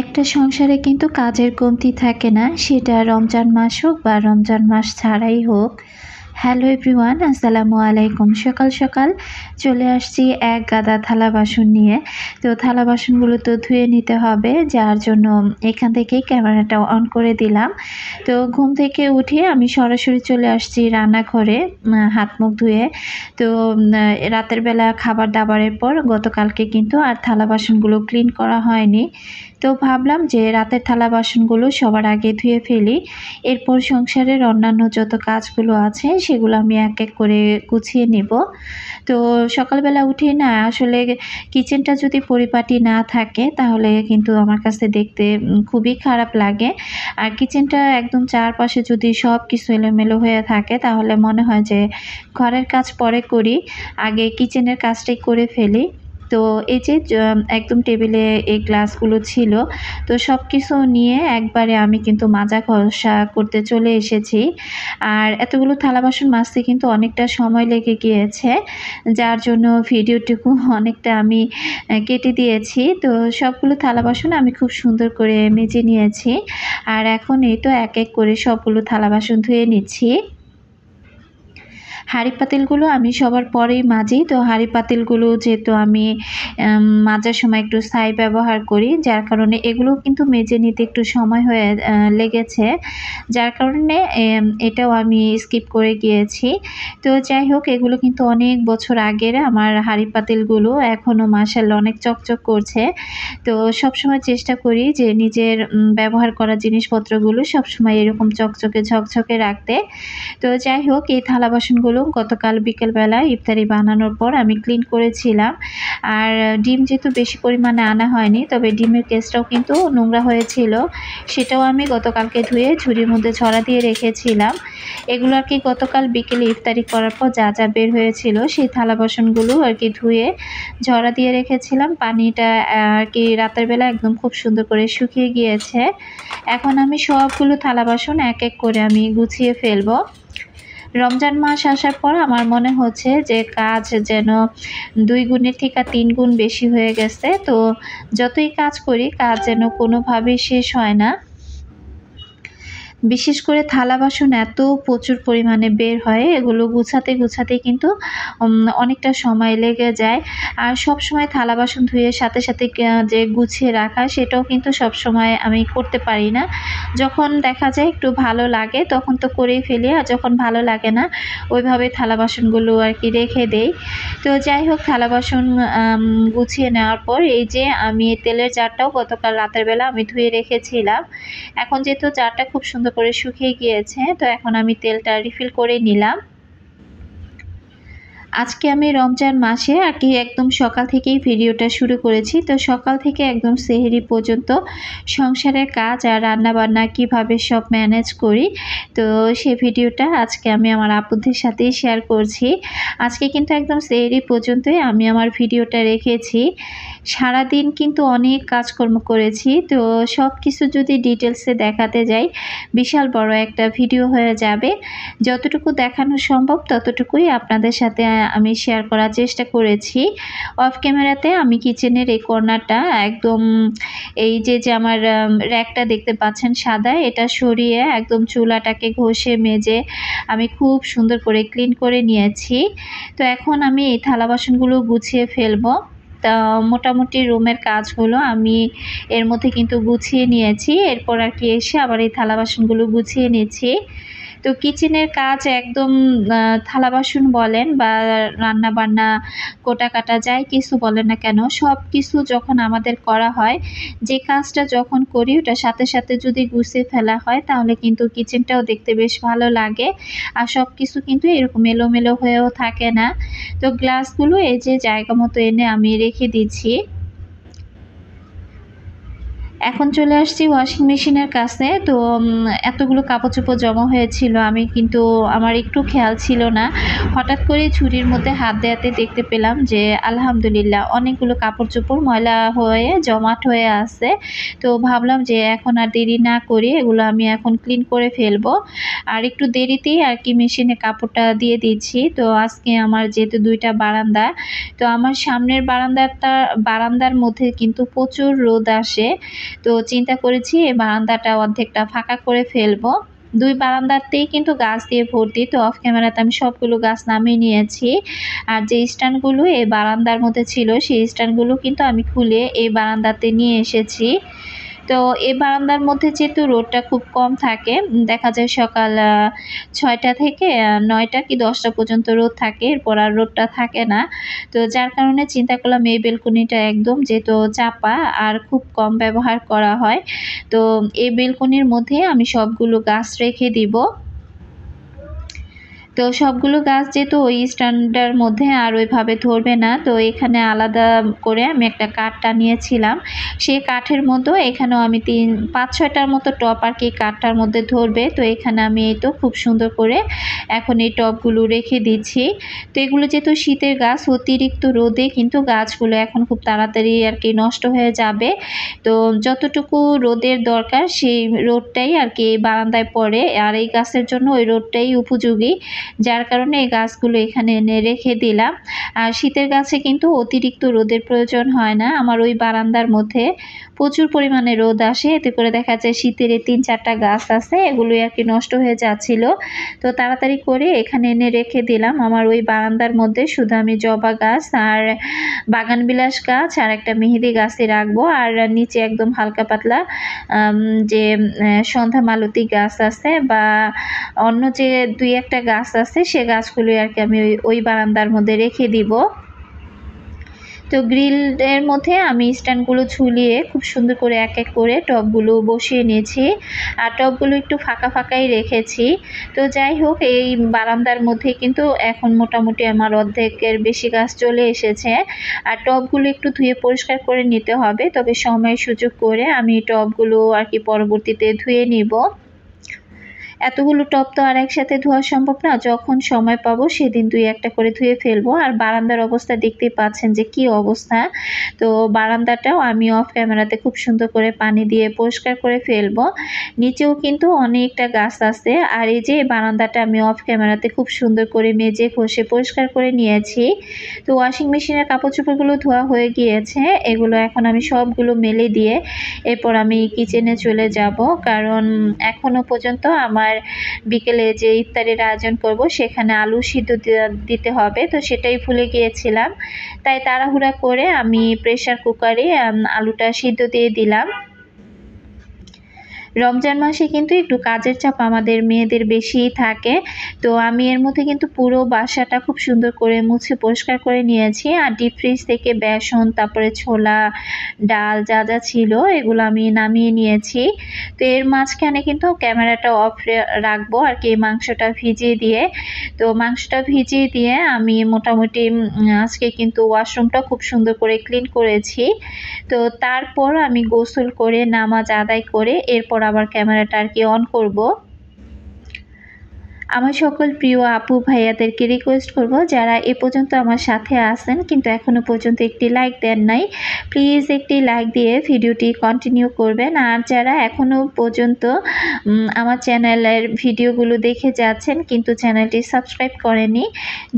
একটা সংসারে কিন্তু কাজের কমতি থাকে না, সেটা রমজান মাস হোক বা রমজান মাস ছাড়াই হোক। হ্যালো এভরিওয়ান, আসসালামু আলাইকুম। সকাল সকাল চলে আসছি এক গাদা থালা বাসন নিয়ে। তো থালা বাসনগুলো তো ধুয়ে নিতে হবে, যার জন্য এখান থেকেই ক্যামেরাটা অন করে দিলাম। তো ঘুম থেকে উঠে আমি সরাসরি চলে আসছি রান্নাঘরে হাত মুখ ধুয়ে। তো রাতের বেলা খাবার দাবারের পর গতকালকে কিন্তু আর থালা বাসনগুলো ক্লিন করা হয়নি। তো ভাবলাম যে রাতের থালা বাসনগুলো সবার আগে ধুয়ে ফেলি, এরপর সংসারের অন্যান্য যত কাজগুলো আছে সেগুলো আমি এক এক করে গুছিয়ে নেব। তো সকালবেলা উঠে না আসলে কিচেনটা যদি পরিপাটি না থাকে তাহলে কিন্তু আমার কাছে দেখতে খুবই খারাপ লাগে। আর কিচেনটা একদম চারপাশে যদি সব কিছু এলোমেলো হয়ে থাকে তাহলে মনে হয় যে ঘরের কাজ পরে করি, আগে কিচেনের কাজটাই করে ফেলি। তো এই যে একদম টেবিলে এই গ্লাসগুলো ছিল, তো সব কিছু নিয়ে একবারে আমি কিন্তু মাজা ঘষা করতে চলে এসেছি। আর এতগুলো থালা বাসন মাজতে কিন্তু অনেকটা সময় লেগে গিয়েছে, যার জন্য ভিডিওটুকু অনেকটা আমি কেটে দিয়েছি। তো সবগুলো থালা বাসন আমি খুব সুন্দর করে মেজে নিয়েছি। আর এখন এই তো এক এক করে সবগুলো থালা বাসন ধুয়ে নিচ্ছি। হাঁড়ি পাতিলগুলো আমি সবার পরেই মাজি। তো হাঁড়ি পাতিলগুলো যেহেতু আমি মাজার সময় একটু ছাই ব্যবহার করি, যার কারণে এগুলো কিন্তু মেজে নিতে একটু সময় হয়ে লেগেছে, যার কারণে এটাও আমি স্কিপ করে গিয়েছি। তো যাই হোক, এগুলো কিন্তু অনেক বছর আগের আমার হাঁড়ি পাতিলগুলো, এখনও মাশাআল্লাহ অনেক চকচক করছে। তো সবসময় চেষ্টা করি যে নিজের ব্যবহার করা জিনিসপত্রগুলো সবসময় এরকম চকচকে ঝকঝকে রাখতে। তো যাই হোক, এই থালা বাসনগুলো গতকাল বিকেলবেলা ইফতারি বানানোর পর আমি ক্লিন করেছিলাম। আর ডিম যেহেতু বেশি পরিমাণে আনা হয়নি, তবে ডিমের কেসটাও কিন্তু নোংরা হয়েছিল, সেটাও আমি গতকালকে ধুয়ে ঝুড়ির মধ্যে ঝরা দিয়ে রেখেছিলাম। এগুলো আর কি গতকাল বিকেলে ইফতারি করার পর যা যা বের হয়েছিল সেই থালা বাসনগুলো আর কি ধুয়ে ঝরা দিয়ে রেখেছিলাম। পানিটা আর কি রাতের বেলা একদম খুব সুন্দর করে শুকিয়ে গিয়েছে। এখন আমি সবগুলো থালা বাসন এক এক করে আমি গুছিয়ে ফেলবো। রমজান মাস আসার পর আমার মনে হচ্ছে যে কাজ যেন 2 গুণের থেকে 3 গুণ বেশি হয়ে গেছে। তো যতই কাজ করি, কাজ যেন কোনোভাবেই শেষ হয় না। বিশেষ করে থালা বাসন এত প্রচুর পরিমাণে বের হয়, এগুলো গুছাতে কিন্তু অনেকটা সময় লেগে যায়। আর সবসময় থালা বাসন ধুয়ে সাথে সাথে যে গুছিয়ে রাখা, সেটাও কিন্তু সবসময় আমি করতে পারি না। যখন দেখা যায় একটু ভালো লাগে তখন তো করেই ফেলি, আর যখন ভালো লাগে না ওইভাবে থালা বাসনগুলো আর কি রেখে দেই। তো যাই হোক, থালা বাসন গুছিয়ে নেওয়ার পর এই যে আমি তেলের জারটাও গতকাল রাতের বেলা আমি ধুয়ে রেখেছিলাম। এখন যেহেতু জারটা খুব সুন্দর করে শুকিয়ে গিয়েছে, তো এখন আমি তেলটা রিফিল করে নিলাম। আজকে আমি রমজান মাসে আর কি একদম সকাল থেকেই ভিডিওটা শুরু করেছি। তো সকাল থেকে একদম সেহরি পর্যন্ত সংসারের কাজ আর রান্নাবান্না কিভাবে সব ম্যানেজ করি, তো সেই ভিডিওটা আজকে আমি আমার আপুদের সাথেই শেয়ার করছি। আজকে কিন্তু একদম সেহরি পর্যন্তই আমি আমার ভিডিওটা রেখেছি। সারাদিন কিন্তু অনেক কাজকর্ম করেছি, তো সব কিছু যদি ডিটেলসে দেখাতে যাই বিশাল বড় একটা ভিডিও হয়ে যাবে। যতটুকু দেখানো সম্ভব ততটুকুই আপনাদের সাথে আমি শেয়ার করার চেষ্টা করেছি। অফ ক্যামেরাতে আমি কিচেনের এই কর্নারটা একদম এই যে আমার র্যাকটা দেখতে পাচ্ছেন সাদা, এটা সরিয়ে একদম চুলাটাকে ঘষে মেজে আমি খুব সুন্দর করে ক্লিন করে নিয়েছি। তো এখন আমি এই থালা বাসনগুলো গুছিয়ে ফেলবো। তা মোটামুটি রুমের কাজগুলো আমি এর মধ্যে কিন্তু গুছিয়ে নিয়েছি। এরপর আর কি এসে আবার এই থালা বাসনগুলো গুছিয়ে নিচ্ছি। তো কিচেনের কাজ একদম থালা বাসন বলেন বা রান্না বান্না কোটা কাটা যাই কিছু বলেন না কেন, সব কিছু যখন আমাদের করা হয়, যে কাজটা যখন করি ওটা সাথে সাথে যদি গুছিয়ে ফেলা হয় তাহলে কিন্তু কিচেনটাও দেখতে বেশ ভালো লাগে। আর সব কিছু কিন্তু এরকম এলোমেলো হয়েও থাকে না। তো গ্লাসগুলো এই যে জায়গা মতো এনে আমি রেখে দিচ্ছি। এখন চলে আসছি ওয়াশিং মেশিনের কাছে। তো এতগুলো কাপড় চোপড় জমা হয়েছিল, আমি কিন্তু আমার একটু খেয়াল ছিল না। হঠাৎ করে ঝুড়ির মধ্যে হাত দেওয়াতে দেখতে পেলাম যে আলহামদুলিল্লাহ অনেকগুলো কাপড় চোপড় ময়লা হয়ে জমাট হয়ে আছে। তো ভাবলাম যে এখন আর দেরি না করি, এগুলো আমি এখন ক্লিন করে ফেলবো। আর একটু দেরিতেই আর কি মেশিনে কাপড়টা দিয়ে দিচ্ছি। তো আজকে আমার যেহেতু 2টা বারান্দা, তো আমার সামনের বারান্দার মধ্যে কিন্তু প্রচুর রোদ আসে। তো চিন্তা করেছি এই বারান্দাটা অর্ধেকটা ফাঁকা করে ফেলবো। 2 বারান্দাতেই কিন্তু গাছ দিয়ে ভর্তি। তো অফ ক্যামেরাতে আমি সবগুলো গাছ নামিয়ে নিয়েছি। আর যে স্ট্যান্ডগুলো এই বারান্দার মধ্যে ছিল সেই স্ট্যান্ডগুলো কিন্তু আমি খুলে এই বারান্দাতে নিয়ে এসেছি। তো এই বারান্দার মধ্যে যেহেতু রোদটা খুব কম থাকে, দেখা যায় সকাল 6টা থেকে 9টা কি 10টা পর্যন্ত রোদ থাকে, এরপর আর রোদটা থাকে না। তো যার কারণে চিন্তা করলাম এই বেলকনিটা একদম যেহেতু চাপা আর খুব কম ব্যবহার করা হয়, তো এই বেলকনির মধ্যে আমি সবগুলো গাছ রেখে দিব। তো সবগুলো গাছ যেহেতু ওই স্ট্যান্ডের মধ্যে আর ওইভাবে ধরবে না, তো এখানে আলাদা করে আমি একটা কাঠ টানিয়েছিলাম। সেই কাঠের মধ্যে এখানেও আমি 5-6টার মতো টব আর কি কাঠটার মধ্যে ধরবে। তো এখানে আমি এই তো খুব সুন্দর করে এখন এই টবগুলো রেখে দিচ্ছি। তো এগুলো যেহেতু শীতের গাছ, অতিরিক্ত রোদে কিন্তু গাছগুলো এখন খুব তাড়াতাড়ি আর কি নষ্ট হয়ে যাবে। তো যতটুকু রোদের দরকার সেই রোদটাই আর কি বারান্দায় পড়ে, আর এই গাছের জন্য ওই রোদটাই উপযোগী। যার কারণে এই গাছগুলো এখানে এনে রেখে দিলাম। আর শীতের গাছে কিন্তু অতিরিক্ত রোদের প্রয়োজন হয় না। আমার ওই বারান্দার মধ্যে প্রচুর পরিমাণে রোদ আসে, এতে করে দেখা যায় শীতের 3-4টা গাছ আছে এগুলোই আর কি নষ্ট হয়ে যাচ্ছিল। তো তাড়াতাড়ি করে এখানে এনে রেখে দিলাম। আমার ওই বারান্দার মধ্যে শুধু আমি জবা গাছ আর বাগানবিলাস গাছ আর একটা মেহেদি গাছই রাখবো। আর নিচে একদম হালকা পাতলা যে সন্ধ্যা মালতী গাছ আছে বা অন্য যে 2-1টা গাছ আছে সে গাছগুলো আর কি আমি ওই বারান্দার মধ্যে রেখে দিব। তো গ্রিলের মধ্যে আমি স্ট্যান্ডগুলো ঝুলিয়ে খুব সুন্দর করে এক এক করে টবগুলো বসিয়ে নিয়েছি। আর টবগুলো একটু ফাঁকা ফাঁকাই রেখেছি। তো যাই হোক, এই বারান্দার মধ্যে কিন্তু এখন মোটামুটি আমার অর্ধেকের বেশি গাছ চলে এসেছে। আর টবগুলো একটু ধুয়ে পরিষ্কার করে নিতে হবে, তবে সময় সুযোগ করে আমি টবগুলো আর কি পরবর্তীতে ধুয়ে নিব। এতগুলো টব তো আর একসাথে ধোয়া সম্ভব না, যখন সময় পাবো সেদিন 2-1টা করে ধুয়ে ফেলবো। আর বারান্দার অবস্থা দেখতেই পাচ্ছেন যে কি অবস্থা। তো বারান্দাটাও আমি অফ ক্যামেরাতে খুব সুন্দর করে পানি দিয়ে পরিষ্কার করে ফেলবো। নিচেও কিন্তু অনেকটা গাছ আছে। আর এই যে বারান্দাটা আমি অফ ক্যামেরাতে খুব সুন্দর করে মেজে ঘষে পরিষ্কার করে নিয়েছি। তো ওয়াশিং মেশিনের কাপড় চোপড়গুলো ধোয়া হয়ে গিয়েছে, এগুলো এখন আমি সবগুলো মেলে দিয়ে এরপর আমি কিচেনে চলে যাব, কারণ এখনো পর্যন্ত আমার বিকেলে যে ইফতারের আয়োজন করব সেখানে আলু সিদ্ধ দিতে হবে। তো সেটাই ভুলে গিয়েছিলাম, তাই তাড়াহুড়া করে আমি প্রেসার কুকারে আলুটা সিদ্ধ দিয়ে দিলাম। রমজান মাসে কিন্তু একটু কাজের চাপ আমাদের মেয়েদের বেশিই থাকে। তো আমি এর মধ্যে কিন্তু পুরো বাসাটা খুব সুন্দর করে মুছে পরিষ্কার করে নিয়েছি। আর ডিপ ফ্রিজ থেকে বেসন, তারপরে ছোলা, ডাল যা যা ছিল এগুলো আমি নামিয়ে নিয়েছি। তো এর মাঝখানে কিন্তু ক্যামেরাটা অফ রাখবো আর কি মাংসটা ভিজিয়ে দিয়ে। তো মাংসটা ভিজিয়ে দিয়ে আমি মোটামুটি আজকে কিন্তু ওয়াশরুমটা খুব সুন্দর করে ক্লিন করেছি। তো তারপর আমি গোসল করে নামাজ আদায় করে এরপর আবার ক্যামেরাটা আর কি অন করব। আমার সকল প্রিয় আপু ভাইয়াদেরকে রিকোয়েস্ট করব, যারা এ পর্যন্ত আমার সাথে আছেন কিন্তু এখনো পর্যন্ত একটি লাইক দেন নাই, প্লিজ একটি লাইক দিয়ে ভিডিওটি কন্টিনিউ করবেন। আর যারা এখনো পর্যন্ত আমার চ্যানেলের ভিডিওগুলো দেখে যাচ্ছেন কিন্তু চ্যানেলটি সাবস্ক্রাইব করেনি,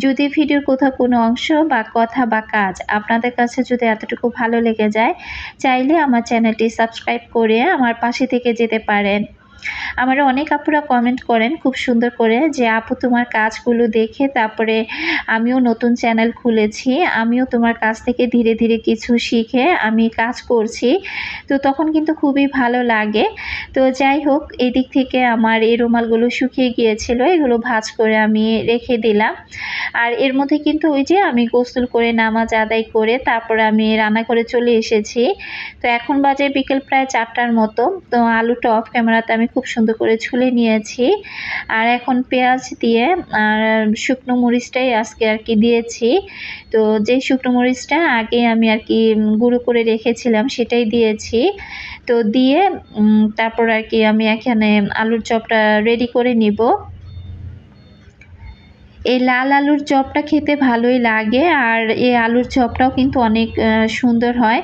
যদি ভিডিওর কোথাও কোনো অংশ বা কথা বা কাজ আপনাদের কাছে যদি এতটুকু ভালো লেগে যায়, চাইলে আমার চ্যানেলটি সাবস্ক্রাইব করে আমার পাশে থেকে যেতে পারেন। আমারও অনেক আপুরা কমেন্ট করেন খুব সুন্দর করে যে আপু তোমার কাজগুলো দেখে তারপরে আমিও নতুন চ্যানেল খুলেছি, আমিও তোমার কাছ থেকে ধীরে ধীরে কিছু শিখে আমি কাজ করছি। তো তখন কিন্তু খুবই ভালো লাগে। তো যাই হোক, এই দিক থেকে আমার এই রুমালগুলো শুকিয়ে গিয়েছিল, এগুলো ভাঁজ করে আমি রেখে দিলাম। আর এর মধ্যে কিন্তু ওই যে আমি গোসল করে নামাজ আদায় করে তারপর আমি রান্নাঘরে চলে এসেছি। তো এখন বাজে বিকেল প্রায় 4টার মতো। তো আলুটা অফ ক্যামেরাতে আমি খুব সুন্দর করে ছুলে নিয়েছি। আর এখন পেঁয়াজ দিয়ে আর শুকনো মরিচটাই আজকে আর কি দিয়েছি। তো যে শুকনো মরিচটা আগে আমি আর কি গুঁড়ো করে রেখেছিলাম সেটাই দিয়েছি। তো দিয়ে তারপর আর কি আমি এখানে আলুর চপটা রেডি করে নিব। এই লাল আলুর চপটা খেতে ভালোই লাগে, আর এই আলুর চপটাও কিন্তু অনেক সুন্দর হয়,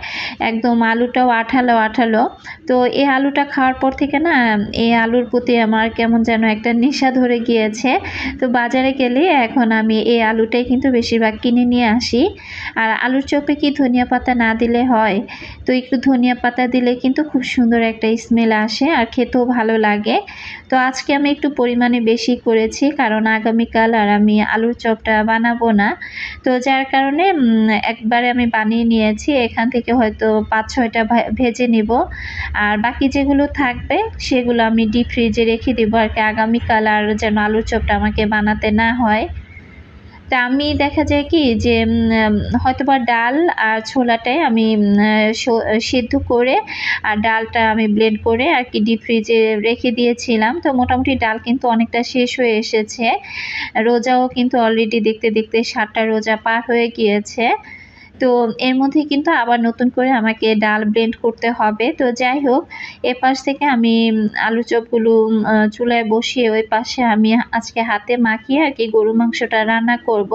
একদম আলুটাও আঠালো আঠালো। তো এই আলুটা খাওয়ার পর থেকে না এই আলুর প্রতি আমার কেমন যেন একটা নেশা ধরে গিয়েছে। তো বাজারে গেলে এখন আমি এই আলুটাই কিন্তু বেশিরভাগ কিনে নিয়ে আসি। আর আলুর চপে কি ধনিয়া পাতা না দিলে হয়? তো একটু ধনিয়া পাতা দিলে কিন্তু খুব সুন্দর একটা স্মেল আসে আর খেতেও ভালো লাগে। তো আজকে আমি একটু পরিমাণে বেশি করেছি, কারণ আগামীকাল আর আমি আলুর চপটা বানাবো না। তো যার কারণে একবারে আমি বানিয়ে নিয়েছি, এখান থেকে হয়তো 5-6টা ভেজে নিব, আর বাকি যেগুলো থাকবে সেগুলো আমি ডিপ ফ্রিজে রেখে দেবো আর কি, আগামীকাল আর যেন আলুর চপটা আমাকে বানাতে না হয়। তা আমি দেখা যায় কি যে হয়তোবা ডাল আর ছোলাটাই আমি সেদ্ধ করে আর ডালটা আমি ব্লেন্ড করে আর কি ডিপ ফ্রিজে রেখে দিয়েছিলাম। তো মোটামুটি ডাল কিন্তু অনেকটা শেষ হয়ে এসেছে, রোজাও কিন্তু অলরেডি দেখতে দেখতে 7টা রোজা পার হয়ে গিয়েছে। তো এর মধ্যে কিন্তু আবার নতুন করে আমাকে ডাল ব্লেন্ড করতে হবে। তো যাই হোক, এপাশ থেকে আমি আলুর চপগুলো চুলায় বসিয়ে ওই পাশে আমি আজকে হাতে মাখিয়ে আর কি গরু মাংসটা রান্না করব।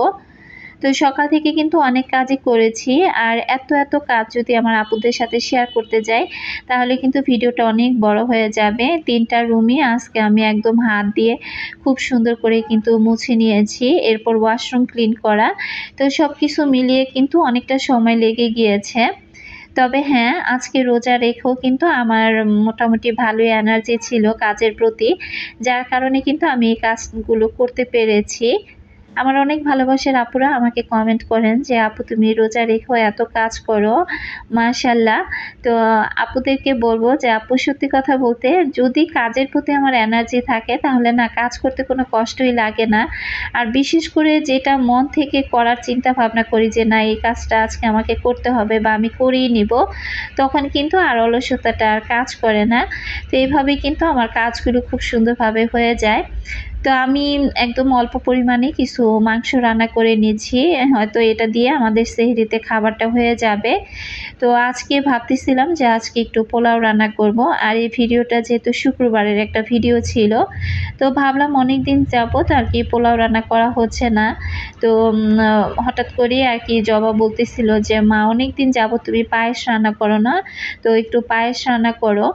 তো সকাল থেকে কিন্তু অনেক কাজই করেছি, আর এত কাজ যদি আমার আপুদের সাথে শেয়ার করতে যাই তাহলে কিন্তু ভিডিওটা অনেক বড় হয়ে যাবে। 3টা রুমই আজকে আমি একদম হাত দিয়ে খুব সুন্দর করে কিন্তু মুছে নিয়েছি, এরপর ওয়াশরুম ক্লিন করা। তো সব কিছু মিলিয়ে কিন্তু অনেকটা সময় লেগে গিয়েছে। তবে হ্যাঁ, আজকে রোজা রেখেও কিন্তু আমার মোটামুটি ভালোই এনার্জি ছিল কাজের প্রতি, যার কারণে কিন্তু আমি এই কাজগুলো করতে পেরেছি। আমার অনেক ভালোবাসার আপুরা আমাকে কমেন্ট করেন যে আপু তুমি রোজা রেখেও এত কাজ করো, মাশাল্লাহ। তো আপুদেরকে বলবো যে আপু সত্যি কথা বলতে যদি কাজের প্রতি আমার এনার্জি থাকে তাহলে না কাজ করতে কোনো কষ্টই লাগে না। আর বিশেষ করে যেটা মন থেকে করার চিন্তা ভাবনা করি যে না এই কাজটা আজকে আমাকে করতে হবে বা আমি করেই নিব, তখন কিন্তু আর অলসতাটা আর কাজ করে না। তো এইভাবেই কিন্তু আমার কাজগুলো খুব সুন্দরভাবে হয়ে যায়। তো আমি একদম অল্প পরিমাণে কিছু মাংস রান্না করে নিয়েছি, হয়তো এটা দিয়ে আমাদের সেহরিতে খাবারটা হয়ে যাবে। তো আজকে ভাবতেছিলাম যে আজকে একটু পোলাও রান্না করব, আর এই ভিডিওটা যেহেতু শুক্রবারের একটা ভিডিও ছিল, তো ভাবলাম অনেক দিন যাবত আর কি পোলাও রান্না করা হচ্ছে না। তো হঠাৎ করে আর কি জবা বলতেছিল যে মা অনেক দিন যাবত তুমি পায়েস রান্না করো না, তো একটু পায়েস রান্না করো।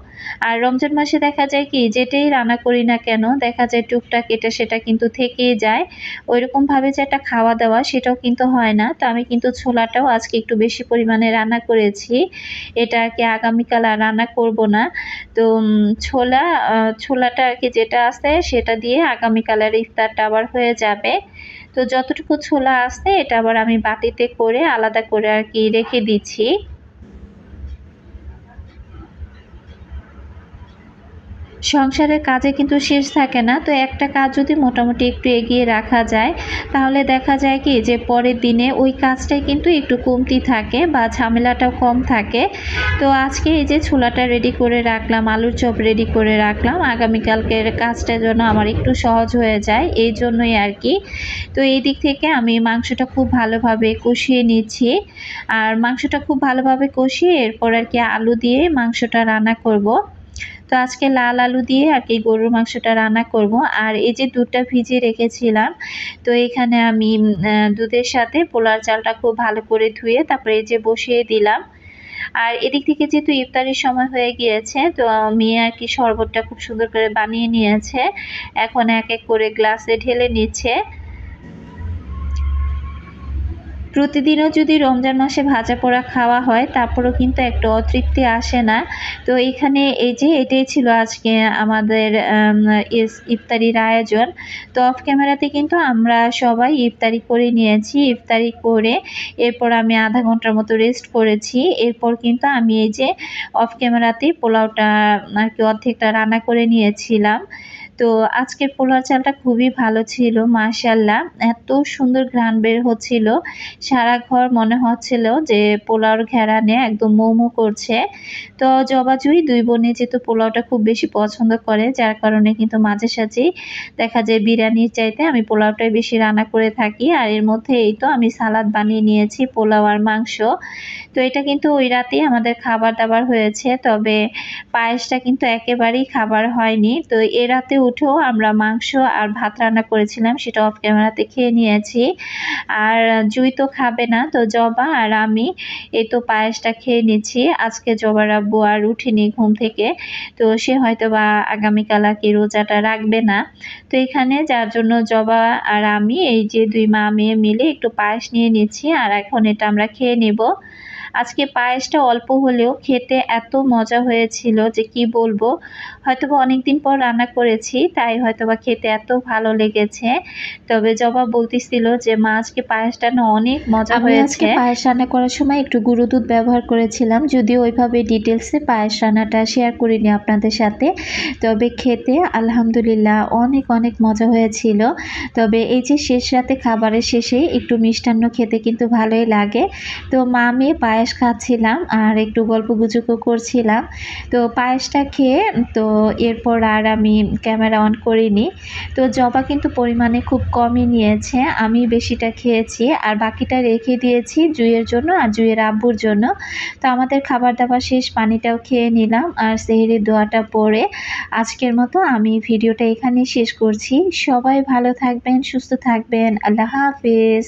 আর রমজান মাসে দেখা যায় কি যেটাই রান্না করি না কেন দেখা যায় টুকটাক এটা সেটা কিন্তু থেকেই যায়, ওইরকম ভাবে যে একটা খাওয়া দাওয়া সেটাও কিন্তু হয় না। তো আমি কিন্তু ছোলাটাও আজকে একটু বেশি পরিমাণে রান্না করেছি, এটা আর কি আগামীকাল আর রান্না করব না। তো ছোলাটা আর কি যেটা আছে সেটা দিয়ে আগামীকালের ইফতারটা আবার হয়ে যাবে। তো যতটুকু ছোলা আছে এটা আবার আমি বাটিতে করে আলাদা করে আর কি রেখে দিচ্ছি। সংসারের কাজে কিন্তু শেষ থাকে না, তো একটা কাজ যদি মোটামুটি একটু এগিয়ে রাখা যায় তাহলে দেখা যায় কি যে পরের দিনে ওই কাজটাই কিন্তু একটু কমতি থাকে বা ঝামেলাটাও কম থাকে। তো আজকে এই যে ছোলাটা রেডি করে রাখলাম, আলুর চপ রেডি করে রাখলাম, আগামীকালকের কাজটা যেন আমার একটু সহজ হয়ে যায় এই জন্যই আর কি। তো এই দিক থেকে আমি মাংসটা খুব ভালোভাবে কষিয়ে নিচ্ছি, আর মাংসটা খুব ভালোভাবে কষিয়ে এরপর আর কি আলু দিয়ে মাংসটা রান্না করব। তো আজকে লাল আলু দিয়ে আর কি গরুর মাংসটা রান্না করব। আর এই যে দুধটা ভিজিয়ে রেখেছিলাম, তো এখানে আমি দুধের সাথে পোলার চালটা খুব ভালো করে ধুয়ে তারপরে এই যে বসিয়ে দিলাম। আর এদিক থেকে যেহেতু ইফতারের সময় হয়ে গিয়েছে, তো মেয়ে আর কি শরবতটা খুব সুন্দর করে বানিয়ে নিয়েছে, এখন এক এক করে গ্লাসে ঢেলে নিচ্ছে। প্রতিদিনও যদি রমজান মাসে ভাজা পোড়া খাওয়া হয় তারপরেও কিন্তু একটা অতৃপ্তি আসে না। তো এখানে এই যে এটাই ছিল আজকে আমাদের ইফতারির আয়োজন। তো অফ ক্যামেরাতে কিন্তু আমরা সবাই ইফতারি করে নিয়েছি, ইফতারি করে এরপর আমি আধা ঘন্টার মতো রেস্ট করেছি। এরপর কিন্তু আমি এই যে অফ ক্যামেরাতেই পোলাওটা আর কি অর্ধেকটা রান্না করে নিয়েছিলাম। তো আজকের পোলাও চালটা খুবই ভালো ছিল, মাশাআল্লাহ এত সুন্দর ঘ্রাণ বের হচ্ছিল, সারা ঘর মনে হচ্ছিল যে পোলাওর ঘেরানে একদম মোমো করছে। তো জবা জুই দুই বোনে যেহেতু পোলাওটা খুব বেশি পছন্দ করে, যার কারণে কিন্তু মাঝে সাঝেই দেখা যায় বিরিয়ানির চাইতে আমি পোলাওটাই বেশি রান্না করে থাকি। আর এর মধ্যে এই তো আমি সালাদ বানিয়ে নিয়েছি, পোলাও আর মাংস। তো এটা কিন্তু ওই রাতেই আমাদের খাবার দাবার হয়েছে, তবে পায়েসটা কিন্তু একেবারেই খাবার হয়নি। তো এ রাতেও উঠেও আমরা মাংস আর ভাত রান্না করেছিলাম, সেটা অফ ক্যামেরাতে খেয়ে নিয়েছি। আর জুই তো খাবে না, তো জবা আর আমি এই তো পায়েসটা খেয়ে নিচ্ছি। আজকে জবার আব্বু আর উঠিনি ঘুম থেকে, তো সে হয়তো বা আগামীকাল আর কি রোজাটা রাখবে না। তো এখানে যার জন্য জবা আর আমি এই যে 2 মা মেয়ে মিলে একটু পায়েস নিয়ে নিচ্ছি, আর এখন এটা আমরা খেয়ে নেব। আজকে পায়েসটা অল্প হলেও খেতে এত মজা হয়েছিল যে কি বলবো। হয়তোবা অনেকদিন পর রান্না করেছি, তাই হয়তোবা খেতে এত ভালো লেগেছে। তবে জবা বলতেছিল যে মা আজকে পায়েসটা না অনেক মজা হয়েছে। আমি আজকে পায়েস রান্না করার সময় একটু গুঁড়ো দুধ ব্যবহার করেছিলাম, যদিও ওইভাবে ডিটেলসে পায়েস রান্নাটা শেয়ার করিনি আপনাদের সাথে। তবে খেতে আলহামদুলিল্লাহ অনেক অনেক মজা হয়েছিল। তবে এই যে শেষ রাতে খাবারের শেষে একটু মিষ্টান্ন খেতে কিন্তু ভালোই লাগে। তো মা মেয়ে পায়েস খাচ্ছিলাম আর একটু গল্পগুজবও করছিলাম। তো পায়েসটা খেয়ে তো এরপর আর আমি ক্যামেরা অন করিনি। তো জবা কিন্তু পরিমাণে খুব কমই নিয়েছে, আমি বেশিটা খেয়েছি আর বাকিটা রেখে দিয়েছি জুইয়ের জন্য আর জুইয়ের আব্বুর জন্য। তো আমাদের খাবার দাবার শেষ, পানিটাও খেয়ে নিলাম আর সেহরির দোয়াটা পড়ে আজকের মতো আমি ভিডিওটা এখানেই শেষ করছি। সবাই ভালো থাকবেন, সুস্থ থাকবেন। আল্লাহ হাফেজ।